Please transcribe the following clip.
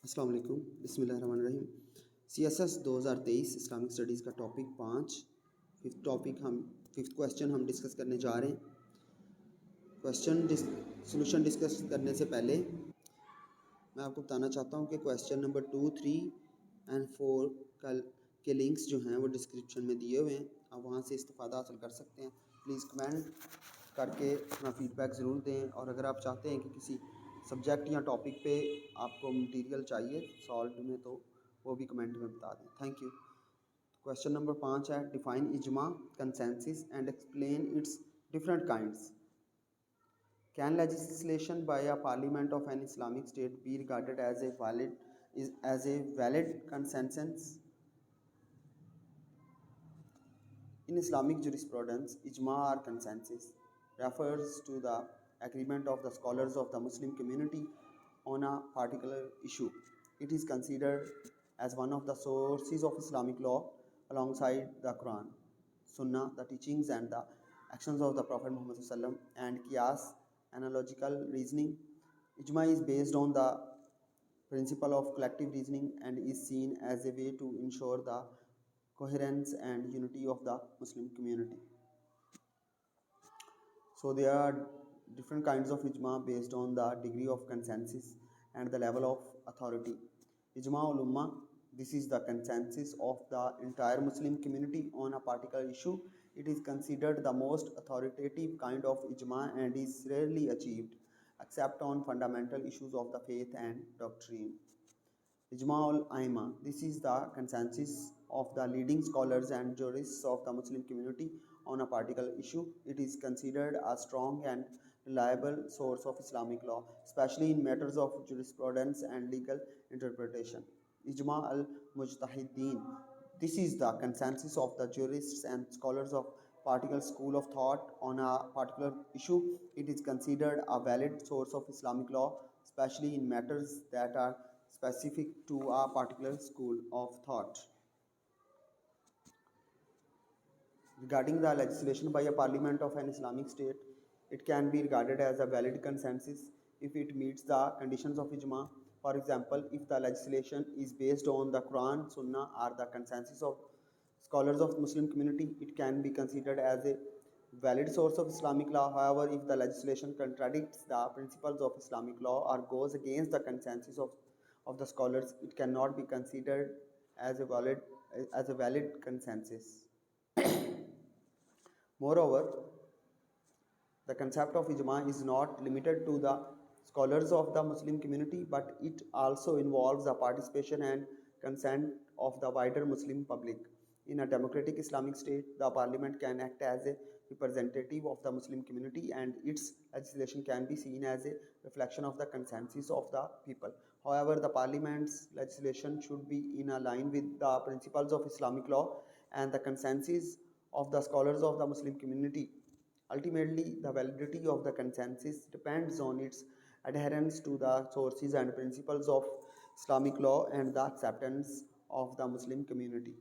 अस्सलाम वालेकुम, बिस्मिल्लाहिर्रहमानिर्रहीम। CSS 2023 इस्लामिक स्टडीज़ का टॉपिक 5 फिफ्थ क्वेश्चन हम डिस्कस करने जा रहे हैं। सोल्यूशन डिस्कस करने से पहले मैं आपको बताना चाहता हूँ कि क्वेश्चन नंबर 2, 3 एंड 4 के लिंक्स जो हैं वो डिस्क्रिप्शन में दिए हुए हैं, आप वहाँ से इस्तेफ़ादा हासिल कर सकते हैं। प्लीज़ कमेंट करके अपना फ़ीडबैक ज़रूर दें, और अगर आप चाहते हैं कि किसी सब्जेक्ट या टॉपिक पे आपको मटेरियल चाहिए सॉल्व में, तो वो भी कमेंट में बता दें। Thank you. क्वेश्चन नंबर 5 है, define ijma consensus and explain its different kinds. Can legislation by a parliament of an Islamic state be regarded as a valid consensus? In Islamic jurisprudence, ijma or consensus refers to the agreement of the scholars of the Muslim community on a particular issue. It is considered as one of the sources of Islamic law alongside the Quran, Sunnah, the teachings and the actions of the Prophet Muhammad SAW, and Qiyas, analogical reasoning. Ijma is based on the principle of collective reasoning and is seen as a way to ensure the coherence and unity of the Muslim community. So there are different kinds of ijma based on the degree of consensus and the level of authority. Ijma ul Ummah, this is the consensus of the entire Muslim community on a particular issue. It is considered the most authoritative kind of ijma and is rarely achieved except on fundamental issues of the faith and doctrine. Ijma ul-Aima. This is the consensus of the leading scholars and jurists of the Muslim community on a particular issue. It is considered a strong and reliable source of Islamic law, especially in matters of jurisprudence and legal interpretation. Ijma al-Mujtahideen. This is the consensus of the jurists and scholars of particular school of thought on a particular issue. It is considered a valid source of Islamic law, especially in matters that are specific to a particular school of thought. Regarding the legislation by a parliament of an Islamic state, it can be regarded as a valid consensus if it meets the conditions of ijma. For example, if the legislation is based on the Quran, Sunnah, or the consensus of scholars of Muslim community, it can be considered as a valid source of Islamic law. However, if the legislation contradicts the principles of Islamic law or goes against the consensus of the scholars, it cannot be considered as a valid consensus. Moreover, the concept of ijma is not limited to the scholars of the Muslim community, but it also involves the participation and consent of the wider Muslim public. In a democratic Islamic state, the parliament can act as a representative of the Muslim community, and its legislation can be seen as a reflection of the consensus of the people. However, the parliament's legislation should be in line with the principles of Islamic law and the consensus of the scholars of the Muslim community. Ultimately, the validity of the consensus depends on its adherence to the sources and principles of Islamic law and the acceptance of the Muslim community.